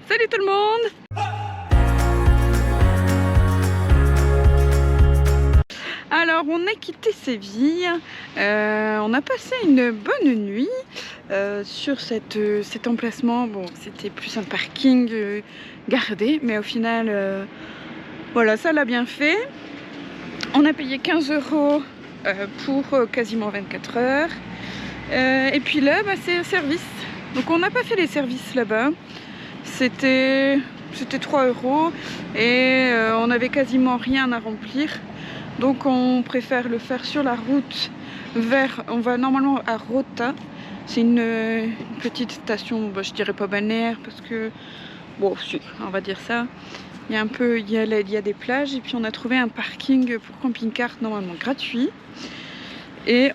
Salut tout le monde! Alors on a quitté Séville, on a passé une bonne nuit sur cet emplacement. Bon, c'était plus un parking gardé, mais au final, voilà, ça l'a bien fait. On a payé 15 € pour quasiment 24 heures. Et puis là, bah, c'est un service. Donc on n'a pas fait les services là-bas. C'était 3 € et on avait quasiment rien à remplir. Donc on préfère le faire sur la route on va normalement à Rota. C'est une petite station, bah, je dirais pas balnéaire parce que, bon, si, on va dire ça. Il y a des plages et puis on a trouvé un parking pour camping-car normalement gratuit. Et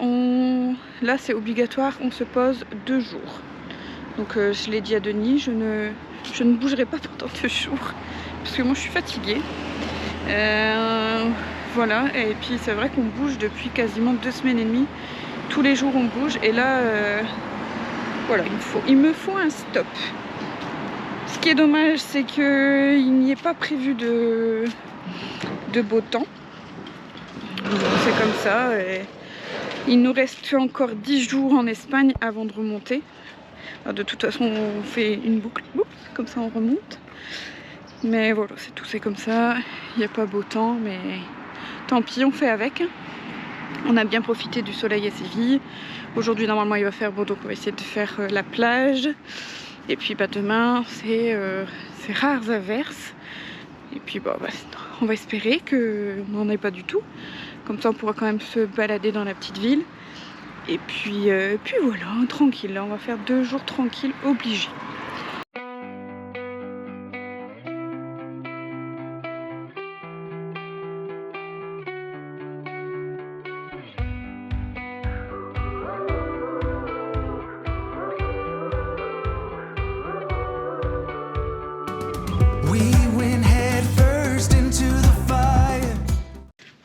là c'est obligatoire, on se pose 2 jours. Donc je l'ai dit à Denis, je ne bougerai pas pendant 2 jours parce que moi je suis fatiguée. Voilà, et puis c'est vrai qu'on bouge depuis quasiment 2 semaines et demie. Tous les jours on bouge et là voilà, il me faut un stop. Ce qui est dommage, c'est qu'il n'y est pas prévu de beau temps. C'est comme ça. Et il nous reste encore 10 jours en Espagne avant de remonter. Alors de toute façon, on fait une boucle, comme ça on remonte. Mais voilà, c'est tout, c'est comme ça. Il n'y a pas beau temps, mais tant pis, on fait avec. On a bien profité du soleil à Séville. Aujourd'hui, normalement, il va faire beau, donc on va essayer de faire la plage. Et puis bah, demain, c'est rares averses. Et puis bah, on va espérer qu'on n'en ait pas du tout. Comme ça, on pourra quand même se balader dans la petite ville. Et puis voilà, tranquille. Là, on va faire 2 jours tranquilles, obligés.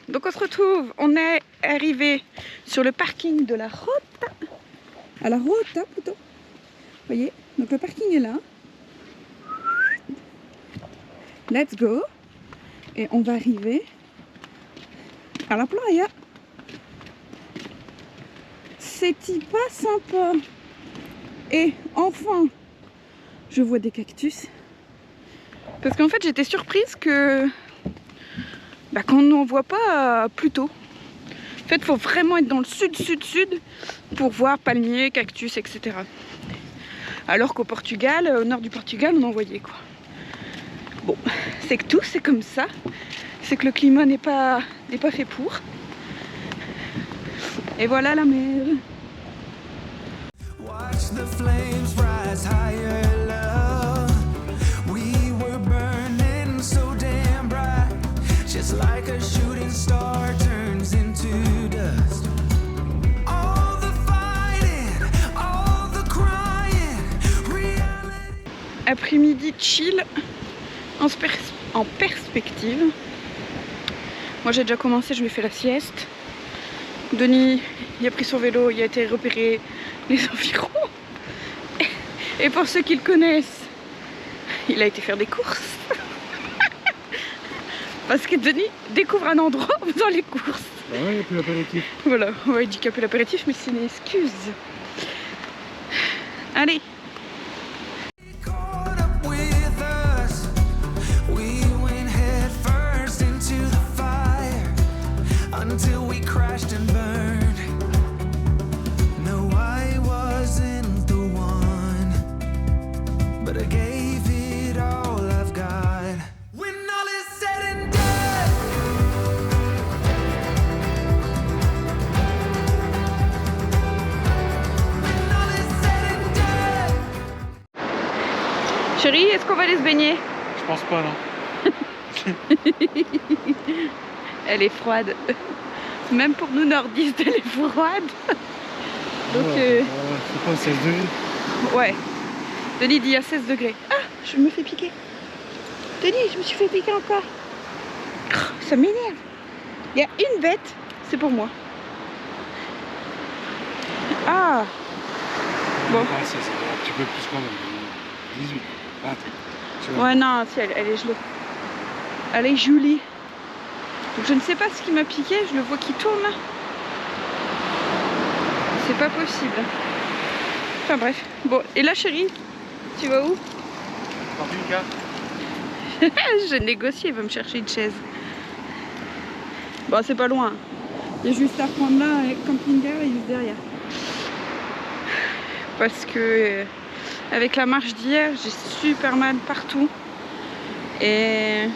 Donc on se retrouve, on est arrivé sur le parking de la Rota. À la Rota plutôt. Vous voyez, donc le parking est là. Let's go. Et on va arriver à la playa. C'est-il pas sympa? Et enfin, je vois des cactus. Parce qu'en fait, j'étais surprise que qu'on n'en voit pas plus tôt. En fait, il faut vraiment être dans le sud pour voir palmiers, cactus, etc. Alors qu'au Portugal, au nord du Portugal, on en voyait quoi. Bon, c'est que tout, c'est comme ça. C'est que le climat n'est pas fait pour. Et voilà la mer. Watch the flames rise higher, love. We were burning so damn bright. Just like a shooting star turns into dust. All the fighting, all the crying, reality. Après-midi chill en perspective. Moi j'ai déjà commencé, je lui ai fait la sieste. Denis, il a pris son vélo, il a été repérer les environs. Et pour ceux qui le connaissent, il a été faire des courses. Parce que Denis découvre un endroit en faisant les courses. Ah ouais, il n'y a plus l'apéritif. Voilà, ouais, il dit qu'il n'y a plus l'apéritif, mais c'est une excuse. Allez. Chérie, est-ce qu'on va aller se baigner? Je pense pas, non. Elle est froide. Même pour nous nordistes, elle est froide. Donc, c'est pas 16 degrés. Ouais. Denis dit à 16 degrés. Ah, je me fais piquer. Denis, je me suis fait piquer encore. Ça m'énerve. Il y a une bête, c'est pour moi. Ah. Bon. Ah, c'est un petit peu plus quand même. 18. Attends. Tu vois. Ouais, non, si, elle est gelée. Elle est gelée. Donc je ne sais pas ce qui m'a piqué, je le vois qui tourne là. C'est pas possible. Enfin bref. Bon, et là chérie, tu vas où? J'ai négocié, il va me chercher une chaise. Bon, c'est pas loin. Il y a juste à prendre là, avec camping-car et juste derrière. Parce que avec la marche d'hier, j'ai super mal partout. Et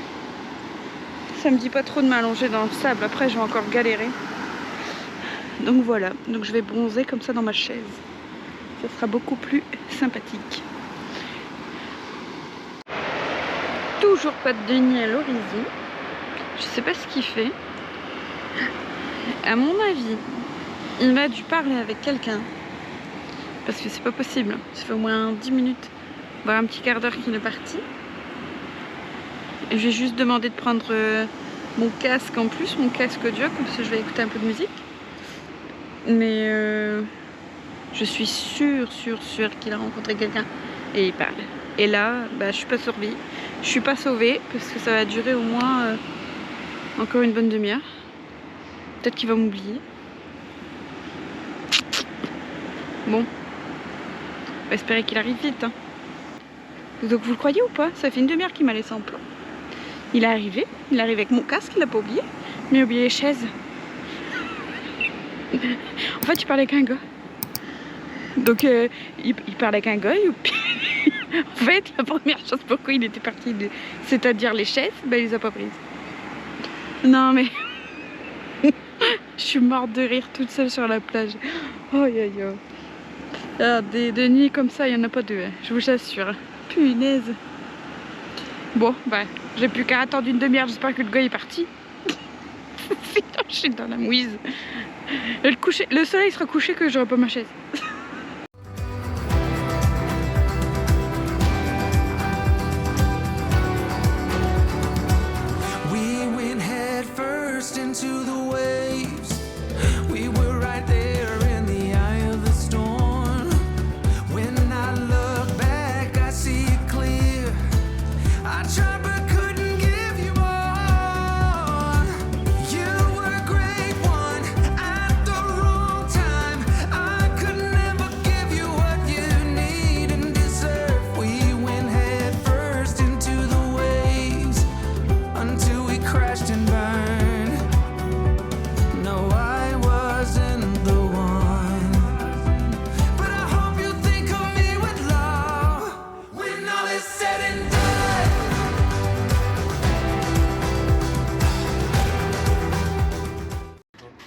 ça me dit pas trop de m'allonger dans le sable. Après, je vais encore galérer. Donc voilà. Donc je vais bronzer comme ça dans ma chaise. Ça sera beaucoup plus sympathique. Toujours pas de Denis à l'horizon. Je sais pas ce qu'il fait. À mon avis, il a dû parler avec quelqu'un. Parce que c'est pas possible. Ça fait au moins 10 minutes, voire un petit quart d'heure qu'il est parti. Et je vais juste demander de prendre mon casque en plus, mon casque audio, comme ça je vais écouter un peu de musique. Mais je suis sûre qu'il a rencontré quelqu'un. Et il parle. Et là, bah, je suis pas sauvée. Je suis pas sauvée parce que ça va durer au moins encore une bonne demi-heure. Peut-être qu'il va m'oublier. Bon. On va espérer qu'il arrive vite. Hein. Donc vous le croyez ou pas? Ça fait une demi-heure qu'il m'a laissé en plan. Il est arrivé avec mon casque, il l'a pas oublié. Mais il a oublié les chaises. En fait, il parlait avec un gars. Donc il parlait avec un gars. En fait, la première chose pourquoi il était parti, c'est-à-dire les chaises, ben il les a pas prises. Non mais... Je suis morte de rire toute seule sur la plage. Oh yo yo. Ah, des nuits comme ça, il n'y en a pas deux, hein, je vous assure. Punaise. Bon, bah, j'ai plus qu'à attendre une demi-heure, j'espère que le gars est parti. Putain, je suis dans la mouise. Le soleil sera couché que j'aurai pas ma chaise.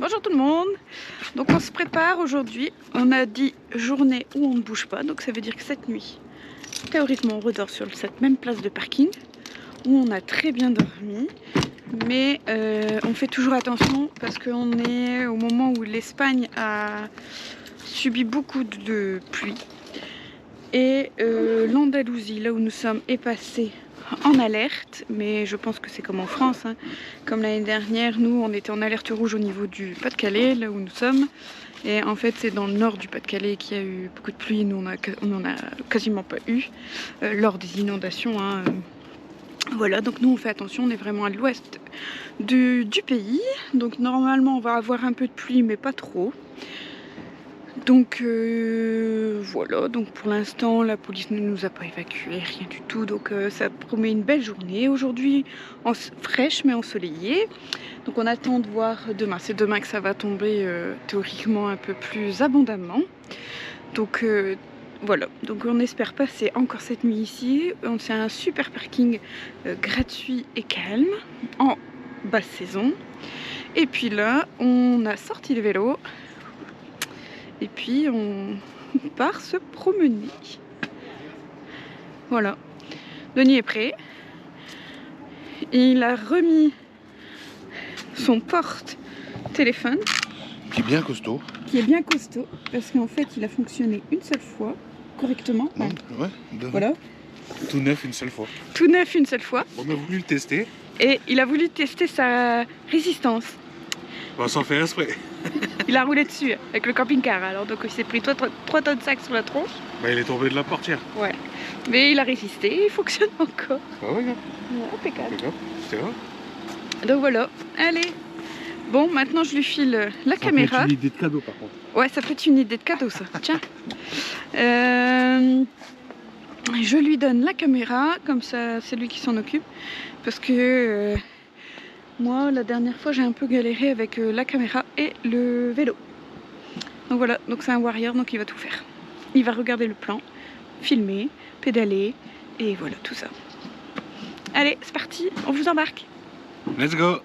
Bonjour tout le monde, donc on se prépare aujourd'hui, on a dit journée où on ne bouge pas, donc ça veut dire que cette nuit, théoriquement on redort sur cette même place de parking où on a très bien dormi, mais on fait toujours attention parce qu'on est au moment où l'Espagne a subi beaucoup de pluie et l'Andalousie, là où nous sommes, est passée en alerte, mais je pense que c'est comme en France, hein. Comme l'année dernière, nous on était en alerte rouge au niveau du Pas-de-Calais, là où nous sommes, et en fait c'est dans le nord du Pas-de-Calais qu'il y a eu beaucoup de pluie, nous on en a quasiment pas eu lors des inondations, hein. Voilà, donc nous on fait attention, on est vraiment à l'ouest du pays, donc normalement on va avoir un peu de pluie mais pas trop. Donc voilà, donc pour l'instant la police ne nous a pas évacués, rien du tout, donc ça promet une belle journée aujourd'hui, fraîche mais ensoleillée. Donc on attend de voir demain, c'est demain que ça va tomber théoriquement un peu plus abondamment. Donc voilà, donc on espère passer encore cette nuit ici. C'est un super parking gratuit et calme en basse saison. Et puis là on a sorti le vélo. Et puis on part se promener. Voilà. Denis est prêt. Il a remis son porte-téléphone. Qui est bien costaud. Qui est bien costaud. Parce qu'en fait il a fonctionné une seule fois correctement. Ouais, voilà. Tout neuf une seule fois. Tout neuf une seule fois. On a voulu le tester. Et il a voulu tester sa résistance. Bon, sans faire exprès. Il a roulé dessus avec le camping-car, alors donc il s'est pris 3 tonnes de sacs sur la tronche. Bah, il est tombé de la portière. Ouais. Mais il a résisté, il fonctionne encore. Ah ouais, regarde. Ouais, impeccable. Regarde, c'est vrai. Donc voilà, allez. Bon, maintenant je lui file la caméra. C'est une idée de cadeau par contre. Ouais, ça peut être une idée de cadeau ça. Tiens. Je lui donne la caméra, comme ça c'est lui qui s'en occupe. Parce que moi, la dernière fois, j'ai un peu galéré avec la caméra et le vélo. Donc voilà, donc c'est un warrior, donc il va tout faire. Il va regarder le plan, filmer, pédaler, et voilà, tout ça. Allez, c'est parti, on vous embarque. Let's go.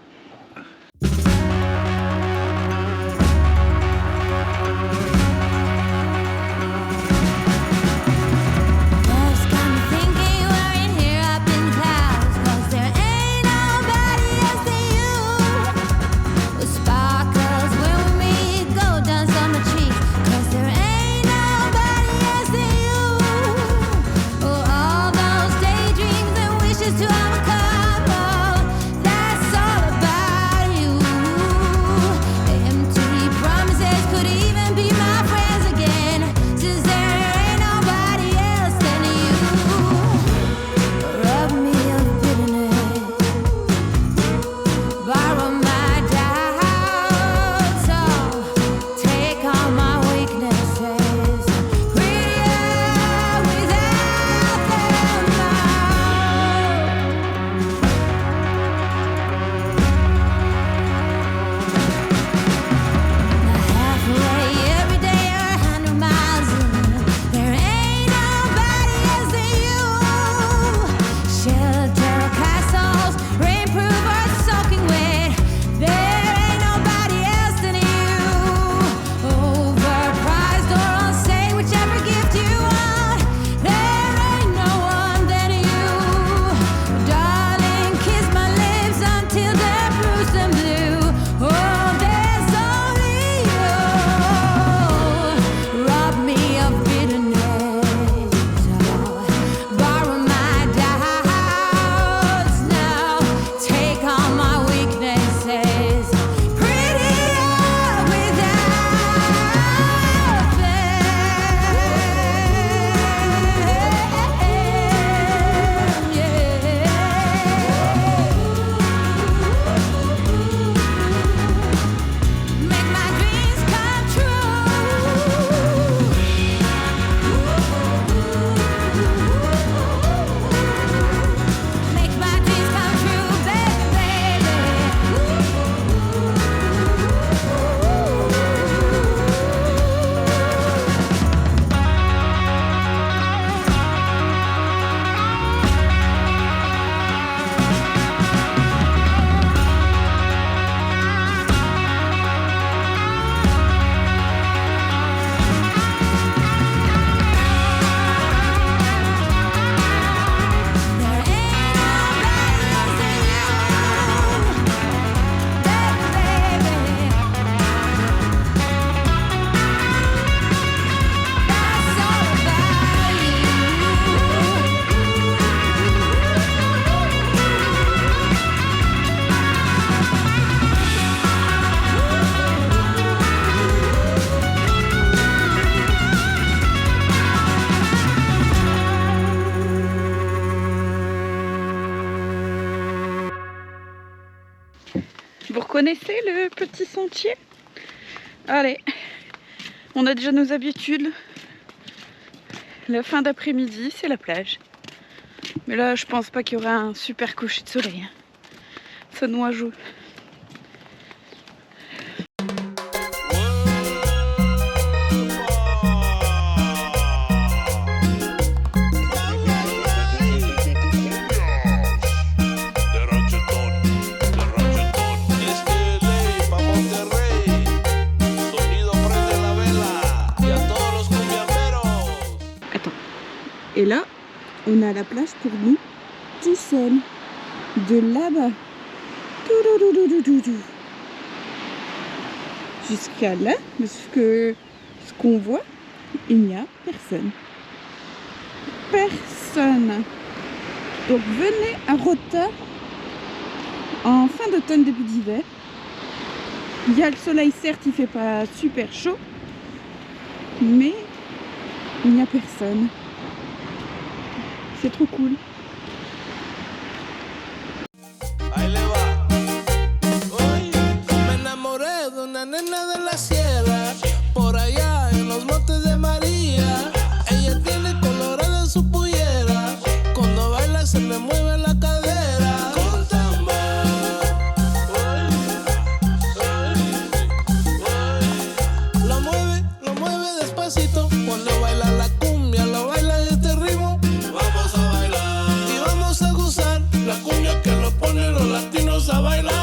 Vous reconnaissez le petit sentier? Allez, on a déjà nos habitudes. La fin d'après-midi, c'est la plage. Mais là, je pense pas qu'il y aura un super coucher de soleil. Ça nous joue. Et là, on a la plage pour nous, tout seul, de là-bas, jusqu'à là, parce que ce qu'on voit, il n'y a personne. Personne. Donc venez à Rota en fin d'automne, début d'hiver. Il y a le soleil, certes, il fait pas super chaud, mais il n'y a personne. C'est trop cool. Ahí le va. Hoy me enamoré de una nena de la sierra, por allá en los montes de María. Ella tiene colorada su pollera, cuando baila se le mueve la cadera. Con tambor, lo mueve despacito. Cuando baila la cumbia, lo baila este ritmo. Vamos a bailar y vamos a gozar la cumbia que lo pone los latinos a bailar.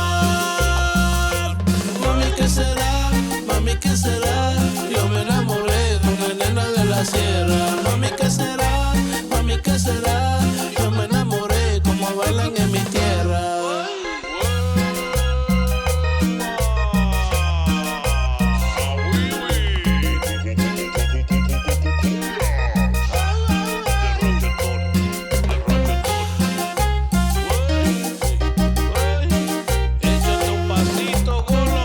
Mami, ¿qué será? Mami, ¿qué será? Yo me enamoré de una nena de la sierra. Mami, ¿qué será? Mami, ¿qué será? Yo me enamoré como bailan en mi tierra. Échate un pasito, golo.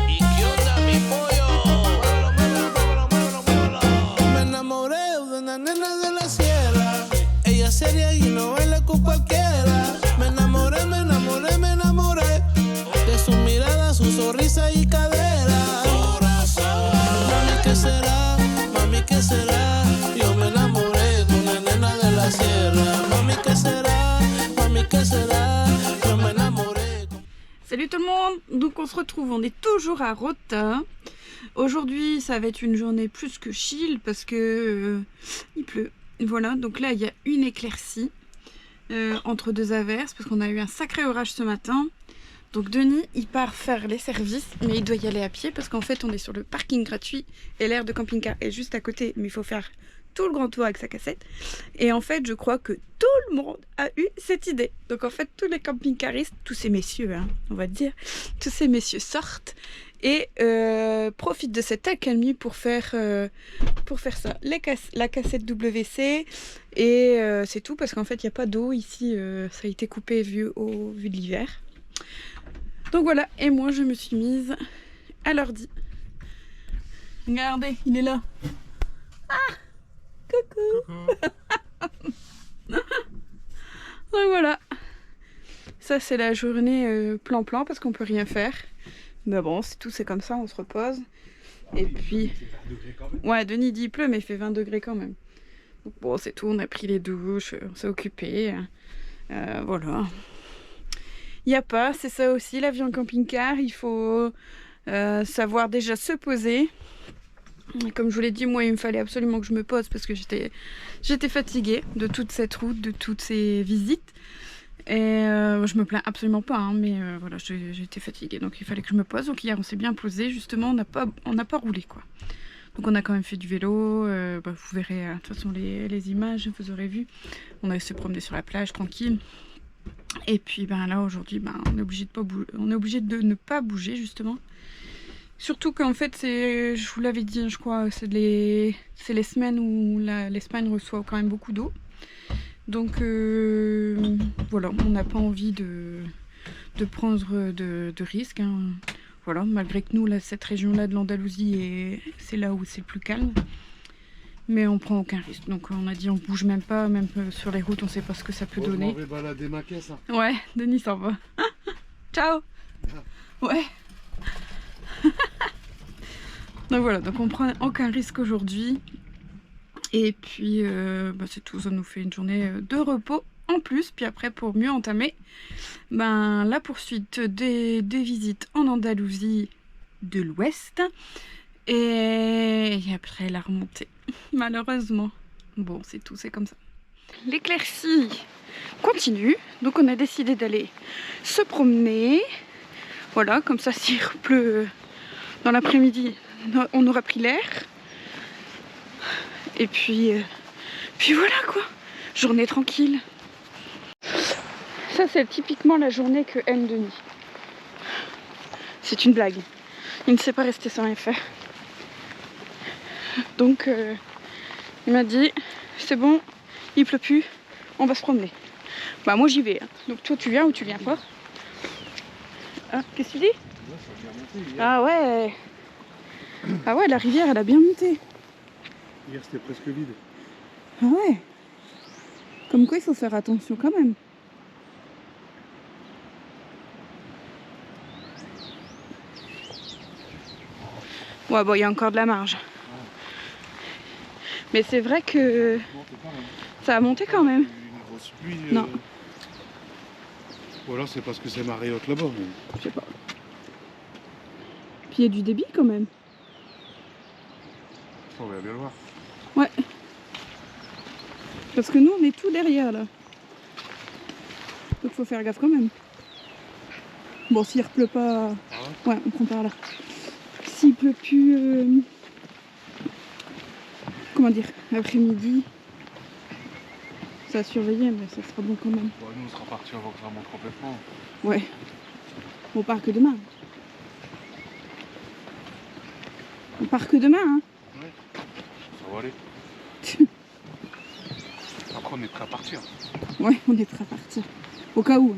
¿Y qué onda, mi pollo? Muévelo. Me enamoré de una nena de la sierra. Ella es seria y no baila con cualquiera. Me enamoré de su mirada, su sonrisa y cadera. Corazón. Mami, ¿qué será? Mami, ¿qué será? Yo me enamoré de una nena de la sierra. Mami, ¿qué será? Mami, ¿qué será? Yo me enamoré. Salut tout le monde, donc on se retrouve, on est toujours à Rota. Aujourd'hui ça va être une journée plus que chill parce que il pleut. Voilà, donc là il y a une éclaircie entre deux averses parce qu'on a eu un sacré orage ce matin. Donc Denis il part faire les services mais il doit y aller à pied parce qu'en fait on est sur le parking gratuit et l'aire de camping-car est juste à côté, mais il faut faire tout le grand tour avec sa cassette. Et en fait je crois que tout le monde a eu cette idée. Donc en fait tous les camping-caristes, tous ces messieurs hein, on va dire, tous ces messieurs sortent et profitent de cette accalmie pour faire ça. La cassette WC et c'est tout parce qu'en fait il n'y a pas d'eau ici, ça a été coupé vu de l'hiver. Donc voilà, et moi je me suis mise à l'ordi. Regardez, il est là. Ah, coucou. Donc voilà, ça c'est la journée plan-plan parce qu'on peut rien faire. Mais bon, c'est tout, c'est comme ça, on se repose. Et puis, ouais, Denis dit il pleut, mais il fait 20 degrés quand même. Donc bon, c'est tout, on a pris les douches, on s'est occupé. Voilà. Il n'y a pas, c'est ça aussi, l'avion en camping-car, il faut savoir déjà se poser. Comme je vous l'ai dit, moi il me fallait absolument que je me pose parce que j'étais fatiguée de toute cette route, de toutes ces visites. Et je me plains absolument pas, hein, mais voilà, j'étais fatiguée, donc il fallait que je me pose. Donc hier on s'est bien posé, justement, on n'a pas roulé quoi. Donc on a quand même fait du vélo, vous verrez de toute façon les images, vous aurez vu. On a se promener sur la plage tranquille. Et puis ben là aujourd'hui on est obligé de ne pas bouger justement. Surtout qu'en fait c'est, je vous l'avais dit je crois, c'est les semaines où l'Espagne reçoit quand même beaucoup d'eau. Donc voilà, on n'a pas envie de prendre de risques. Hein. Voilà, malgré que nous, là, cette région-là de l'Andalousie, c'est là où c'est le plus calme. Mais on prend aucun risque. Donc on a dit on bouge même pas, même sur les routes, on sait pas ce que ça peut donner. Je m'en vais balader ma caisse. Hein. Ouais, Denis s'en va. Ciao. Ouais. Donc voilà, donc on prend aucun risque aujourd'hui. Et puis c'est tout, ça nous fait une journée de repos en plus. Puis après pour mieux entamer la poursuite des visites en Andalousie de l'Ouest. Et après la remontée, malheureusement. Bon, c'est tout, c'est comme ça. L'éclaircie continue, donc on a décidé d'aller se promener. Voilà, comme ça s'il pleut dans l'après-midi, on aura pris l'air. Et puis voilà quoi, journée tranquille. Ça c'est typiquement la journée que aime Denis. C'est une blague, il ne sait pas rester sans rien faire. Donc il m'a dit c'est bon, il pleut plus, on va se promener. Bah moi j'y vais, hein. Donc toi tu viens ou tu viens pas? Hein, qu'est-ce que tu dis? Ah ouais. Ah ouais, la rivière elle a bien monté. Hier c'était presque vide. Ah ouais. Comme quoi il faut faire attention quand même. Ouais, bon, il y a encore de la marge. Mais c'est vrai que ça a monté quand même. Une grosse pluie. Non. Ou alors c'est parce que c'est marée haute là-bas. Mais... Je sais pas. Puis il y a du débit quand même. On va bien le voir. Ouais. Parce que nous on est tout derrière là. Donc faut faire gaffe quand même. Bon, s'il repleut pas... Ah ouais, on prend par là. S'il pleut plus... comment dire, après-midi, ça a surveillé, mais ça sera bon quand même. Bon, nous on sera partis avant que ça remonte complètement. Ouais. On part que demain. On part que demain, hein. Ouais. Ça va aller. Après on est prêt à partir. Ouais, on est prêt à partir. Au cas où.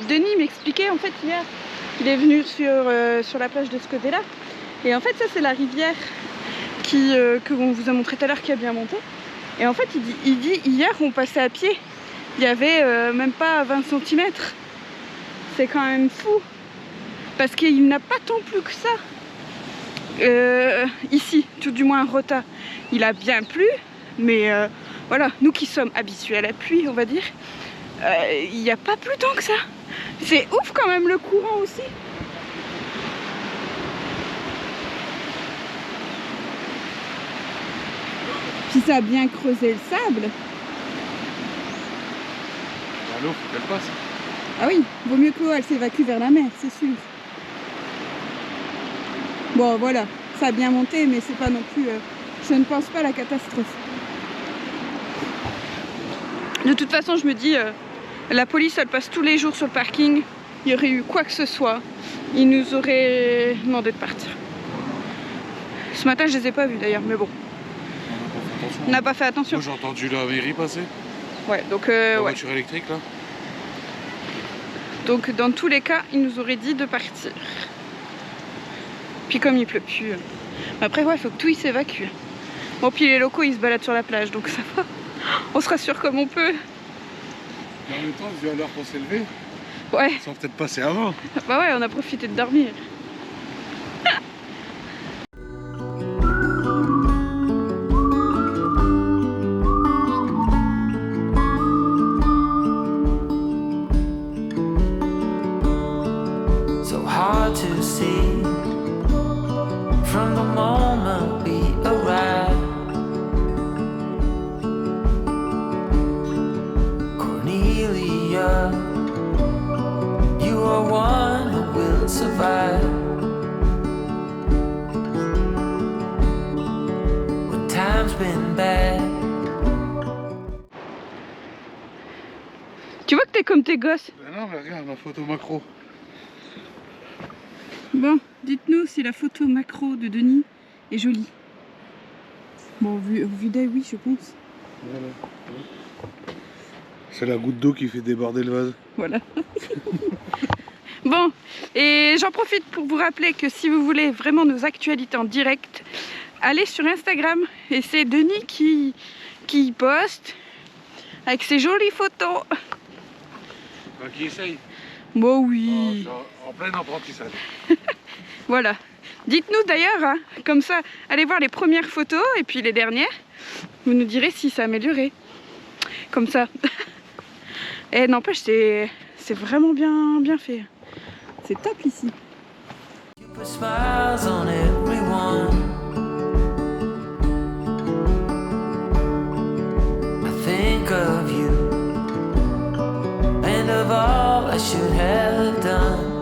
Denis m'expliquait en fait hier, il est venu sur la plage de ce côté-là. Et en fait ça c'est la rivière que on vous a montré tout à l'heure qui a bien monté. Et en fait il dit hier on passait à pied, il y avait même pas 20 cm. C'est quand même fou. Parce qu'il n'a pas tant plu que ça. Ici, tout du moins Rota, il a bien plu. Mais voilà, nous qui sommes habitués à la pluie on va dire, il n'y a pas plus tant que ça. C'est ouf quand même le courant aussi. Puis ça a bien creusé le sable. L'eau, faut qu'elle passe. Ah oui, vaut mieux que l'eau elle s'évacue vers la mer, c'est sûr. Bon voilà, ça a bien monté, mais c'est pas non plus... je ne pense pas à la catastrophe. De toute façon, je me dis, la police elle passe tous les jours sur le parking. Il y aurait eu quoi que ce soit, ils nous auraient demandé de partir. Ce matin, je les ai pas vus d'ailleurs, mais bon. On n'a pas fait attention. Moi j'ai entendu la mairie passer. Ouais, donc La ouais. voiture électrique là. Donc dans tous les cas, ils nous auraient dit de partir. Puis comme il pleut plus. Après ouais, il faut que tout il s'évacue. Bon puis les locaux ils se baladent sur la plage, donc ça va. On se rassure comme on peut. Mais en même temps, vu à l'heure qu'on s'est levé, Ouais. ça va peut-être passer avant. Bah ouais, on a profité de dormir. So hard to see from the moment we arrive. Cornelia, you are one who will survive. When time's been bad. Tu vois que t'es comme tes gosses. Ben non, mais regarde la photo macro. Bon, dites-nous si la photo macro de Denis est jolie. Bon, vu d'œil, oui, je pense. Voilà. C'est la goutte d'eau qui fait déborder le vase. Voilà. Bon, et j'en profite pour vous rappeler que si vous voulez vraiment nos actualités en direct, allez sur Instagram et c'est Denis qui poste avec ses jolies photos. Ben, qui essaye. Bon oui. En plein apprentissage. Voilà. Dites-nous d'ailleurs, hein, comme ça, allez voir les premières photos et puis les dernières. Vous nous direz si ça a amélioré. Comme ça. Et n'empêche, c'est vraiment bien fait. C'est top ici. You put smiles on everyone. I think of you and of all I should have done.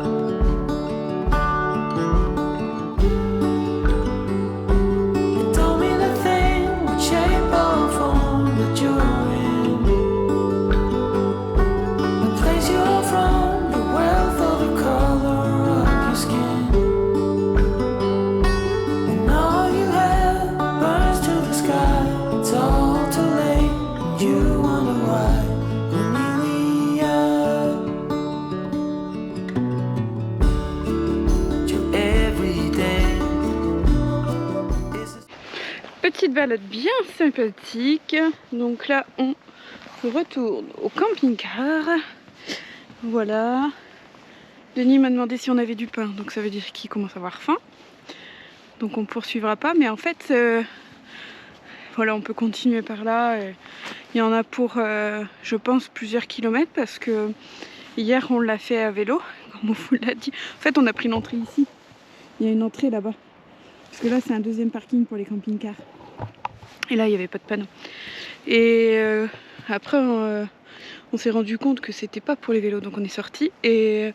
You told me the thing would shape or form that you're in. The place you're from, the wealth or the color of your skin. Petite balade bien sympathique. Donc là, on retourne au camping-car. Voilà. Denis m'a demandé si on avait du pain, donc ça veut dire qu'il commence à avoir faim. Donc on ne poursuivra pas, mais en fait, voilà, on peut continuer par là. Il y en a pour, je pense, plusieurs kilomètres parce que hier on l'a fait à vélo, comme on vous l'a dit. En fait, on a pris l'entrée ici. Il y a une entrée là-bas. Parce que là, c'est un deuxième parking pour les camping-cars. Et là, il n'y avait pas de panneau. Et après, on s'est rendu compte que c'était pas pour les vélos, donc on est sorti. Et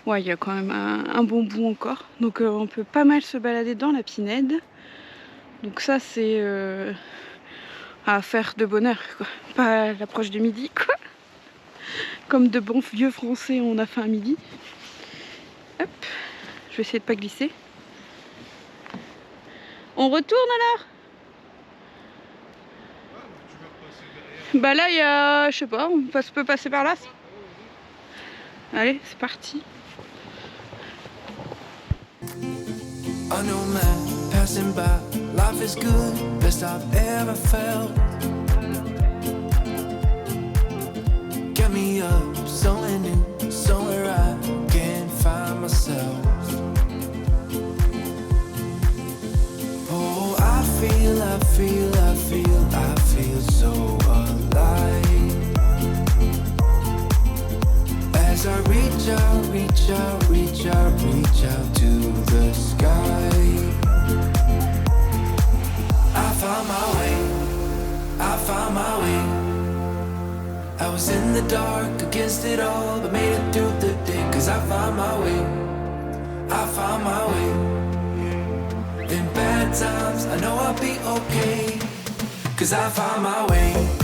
ouais, il y a quand même un bon bout encore. Donc on peut pas mal se balader dans la Pinède. Donc ça, c'est à faire de bonne heure, quoi. Pas à l'approche du midi, quoi. Comme de bons vieux français, on a faim à midi. Hop, je vais essayer de pas glisser. On retourne alors? Bah là, il y a, je sais pas, on peut passer par là. Allez, c'est parti. I know man passing by, life is good, best I've ever felt. Get me up, somewhere new, somewhere I can find myself. Oh, I feel so alive. As I reach out to the sky. I found my way. I was in the dark against it all, but made it through the day. Cause I found my way. In bad times, I know I'll be okay. Cause I found my way.